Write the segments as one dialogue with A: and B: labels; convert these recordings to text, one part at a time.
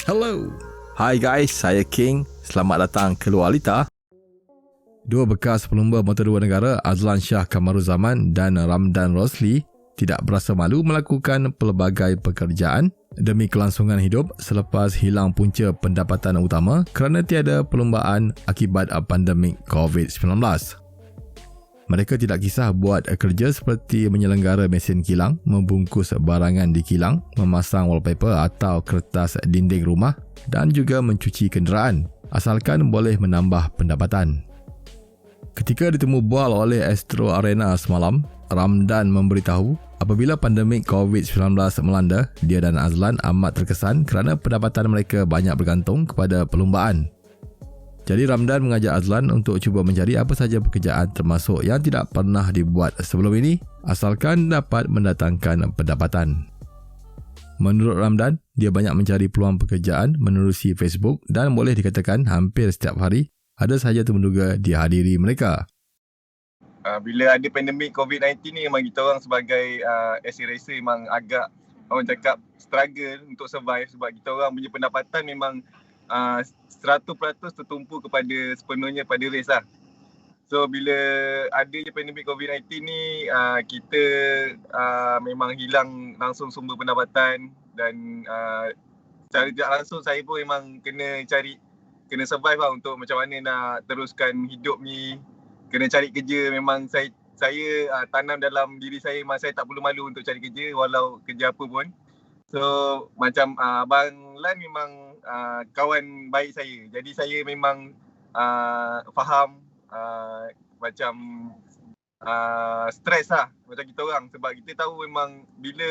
A: Hello. Hi guys, saya King. Selamat datang ke Luar Lita. Dua bekas pelumba motor dua negara, Azlan Shah Kamaruzaman dan Ramdan Rosli, tidak berasa malu melakukan pelbagai pekerjaan demi kelangsungan hidup selepas hilang punca pendapatan utama kerana tiada perlumbaan akibat pandemik COVID-19. Mereka tidak kisah buat kerja seperti menyelenggara mesin kilang, membungkus barangan di kilang, memasang wallpaper atau kertas dinding rumah dan juga mencuci kenderaan, asalkan boleh menambah pendapatan. Ketika ditemu bual oleh Astro Arena semalam, Ramdan memberitahu apabila pandemik COVID-19 melanda, dia dan Azlan amat terkesan kerana pendapatan mereka banyak bergantung kepada perlumbaan. Jadi Ramdan mengajak Azlan untuk cuba mencari apa saja pekerjaan termasuk yang tidak pernah dibuat sebelum ini, asalkan dapat mendatangkan pendapatan. Menurut Ramdan, dia banyak mencari peluang pekerjaan menerusi Facebook dan boleh dikatakan hampir setiap hari ada sahaja temenduga dihadiri mereka.
B: Bila ada pandemik COVID-19 ni, memang kita orang sebagai SC Racer memang agak, orang cakap, struggle untuk survive sebab kita orang punya pendapatan memang 100% tertumpu sepenuhnya pada race lah. So bila adanya pandemik COVID-19 ni, kita memang hilang langsung sumber pendapatan dan secara tidak langsung saya pun memang kena survive lah untuk macam mana nak teruskan hidup ni. Kena cari kerja. Memang saya tanam dalam diri saya, memang saya tak perlu malu untuk cari kerja walau kerja apa pun. So macam Abang Lan memang kawan baik saya. Jadi saya memang faham macam stres lah macam kita orang. Sebab kita tahu memang bila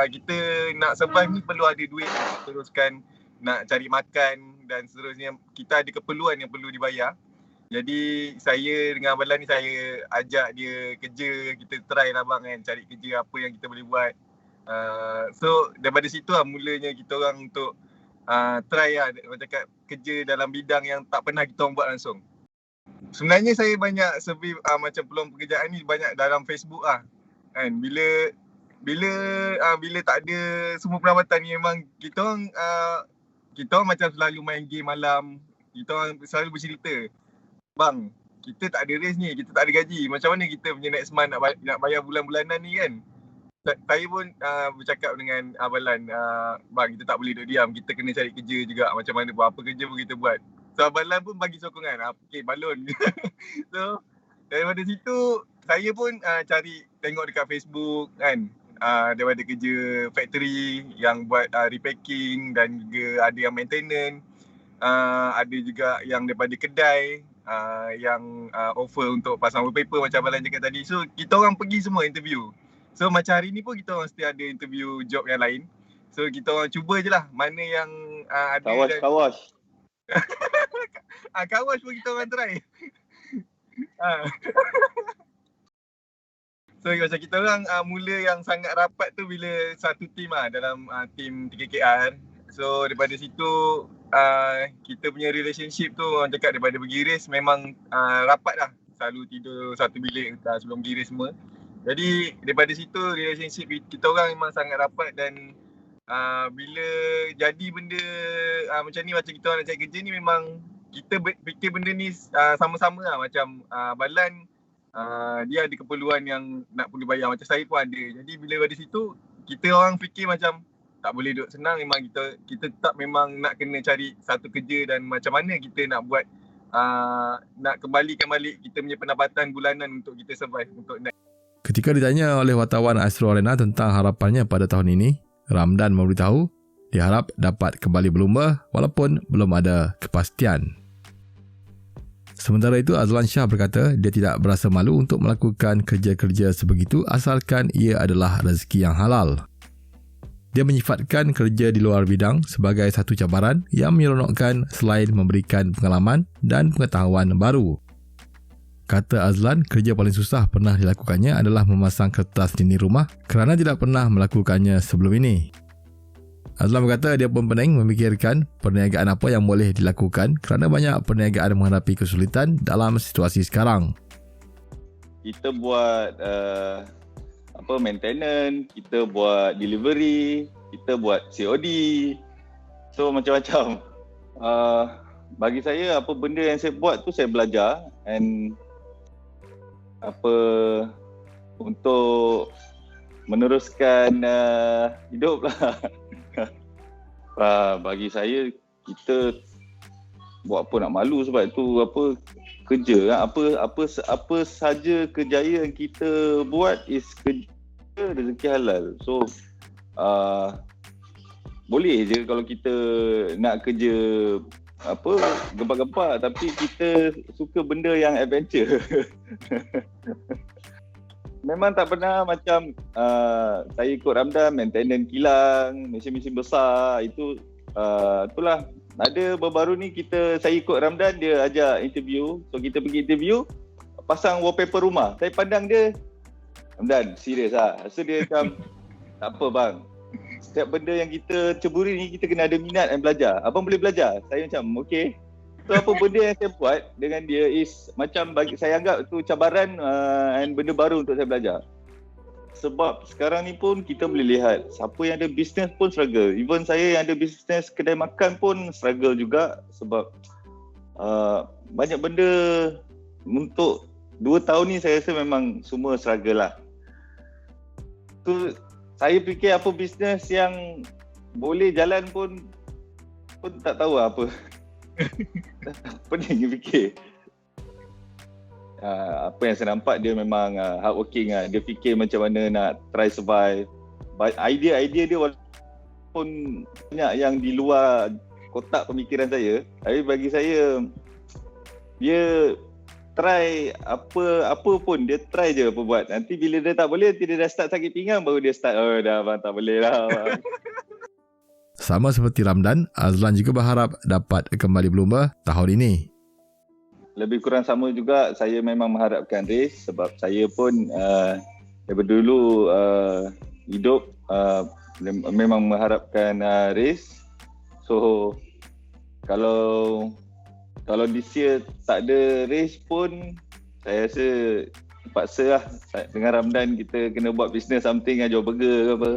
B: kita nak survive ni perlu ada duit untuk teruskan nak cari makan dan seterusnya. Kita ada keperluan yang perlu dibayar. Jadi saya dengan Abang Lan ni, saya ajak dia kerja. Kita try lah bang kan, cari kerja apa yang kita boleh buat. So daripada situ lah mulanya kita orang untuk try lah macam cakap kerja dalam bidang yang tak pernah kita orang buat langsung. Sebenarnya saya banyak survey macam peluang pekerjaan ni banyak dalam Facebook lah kan. Bila tak ada semua pendapatan ni, memang kita orang macam selalu main game malam. Kita orang selalu bercerita, bang, kita tak ada race ni, kita tak ada gaji, macam mana kita punya next month nak bayar bulan-bulanan ni kan. Saya pun bercakap dengan Abang Lan, bang, kita tak boleh duduk diam, kita kena cari kerja juga, macam mana pun, apa kerja pun kita buat. So Abang Lan pun bagi sokongan, okay, balon. So daripada situ saya pun cari tengok dekat Facebook kan, daripada kerja factory yang buat repacking dan juga ada yang maintenance, ada juga yang daripada kedai yang offer untuk pasang wallpaper macam Abang Lan cakap tadi. So kita orang pergi semua interview. So macam hari ni pun kita orang mesti ada interview job yang lain. So kita orang cuba je lah mana yang ada.
C: Kawas.
B: Kawas pun kita orang try. So macam kita orang mula yang sangat rapat tu bila satu team lah dalam team 3KR. So daripada situ kita punya relationship tu, orang cakap daripada pergi race memang rapat lah. Selalu tidur satu bilik sebelum pergi race semua. Jadi daripada situ relationship kita orang memang sangat rapat dan bila jadi benda macam ni, macam kita orang nak cari kerja ni, memang kita fikir benda ni sama-sama lah. Macam Balan dia ada keperluan yang nak perlu bayar, macam saya pun ada. Jadi bila dari situ kita orang fikir macam tak boleh duduk senang, memang kita tetap memang nak kena cari satu kerja dan macam mana kita nak buat nak kembalikan balik kita punya pendapatan bulanan untuk kita survive untuk next.
A: Ketika ditanya oleh wartawan Astro Arena tentang harapannya pada tahun ini, Ramdan memberitahu dia harap dapat kembali berlumba walaupun belum ada kepastian. Sementara itu, Azlan Shah berkata dia tidak berasa malu untuk melakukan kerja-kerja sebegitu asalkan ia adalah rezeki yang halal. Dia menyifatkan kerja di luar bidang sebagai satu cabaran yang menyeronokkan selain memberikan pengalaman dan pengetahuan baru. Kata Azlan, kerja paling susah pernah dilakukannya adalah memasang kertas dinding rumah kerana tidak pernah melakukannya sebelum ini. Azlan berkata dia pun pening memikirkan perniagaan apa yang boleh dilakukan kerana banyak perniagaan menghadapi kesulitan dalam situasi sekarang.
C: Kita buat apa maintenance, kita buat delivery, kita buat COD. So macam-macam. Bagi saya apa benda yang saya buat tu saya belajar, and apa untuk meneruskan hidup lah. Bagi saya kita buat apa nak malu, sebab tu apa kerja lah. Apa saja kejayaan kita buat is kerja, rezeki halal. So boleh je kalau kita nak kerja apa gempak-gempak, tapi kita suka benda yang adventure. Memang tak pernah macam saya ikut Ramdan maintenance kilang, mesin-mesin besar itu itulah. Ada baru-baru ni saya ikut Ramdan, dia ajak interview. So kita pergi interview, pasang wallpaper rumah. Saya pandang dia, Ramdan serius lah. So dia macam tak apa bang, setiap benda yang kita ceburi ni kita kena ada minat dan belajar. Abang boleh belajar? Saya macam okey. So apa benda yang saya buat dengan dia is macam bagi saya anggap tu cabaran and benda baru untuk saya belajar. Sebab sekarang ni pun kita boleh lihat siapa yang ada bisnes pun struggle. Even saya yang ada bisnes kedai makan pun struggle juga, sebab banyak benda untuk 2 tahun ni saya rasa memang semua struggle lah. Tu saya fikir apa bisnes yang boleh jalan pun tak tahu apa. Pening fikir. Apa yang saya nampak dia memang hardworking lah. Dia fikir macam mana nak try survive. Idea dia walaupun banyak yang di luar kotak pemikiran saya, tapi bagi saya dia try apa pun, dia try je apa buat. Nanti bila dia tak boleh, nanti dia dah start sakit pinggang, baru dia start, oh dah abang tak boleh lah abang.
A: Sama seperti Ramdan, Azlan juga berharap dapat kembali berlumba tahun ini.
C: Lebih kurang sama juga, saya memang mengharapkan race, sebab saya pun daripada dulu hidup memang mengharapkan race. So kalau this year tak ada race pun, saya rasa terpaksa lah dengan Ramdan kita kena buat business something lah, jual burger ke apa.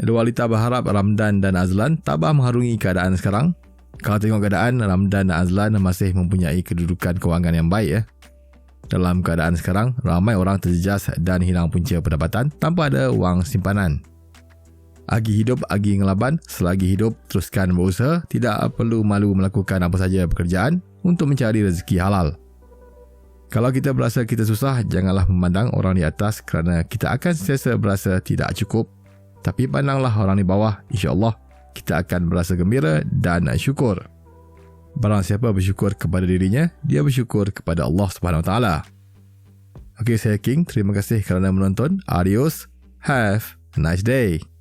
A: Dua wanita berharap Ramdan dan Azlan tabah mengharungi keadaan sekarang. Kalau tengok keadaan, Ramdan dan Azlan masih mempunyai kedudukan kewangan yang baik. Dalam keadaan sekarang, ramai orang terjejas dan hilang punca pendapatan tanpa ada wang simpanan. Agi hidup, agi ngelaban. Selagi hidup, teruskan berusaha. Tidak perlu malu melakukan apa saja pekerjaan untuk mencari rezeki halal. Kalau kita berasa kita susah, janganlah memandang orang di atas, kerana kita akan sentiasa berasa tidak cukup. Tapi pandanglah orang di bawah, insya-Allah kita akan berasa gembira dan syukur. Barang siapa bersyukur kepada dirinya, dia bersyukur kepada Allah Subhanahu Wa Taala. Okey, saya King. Terima kasih kerana menonton. Adios. Have a nice day.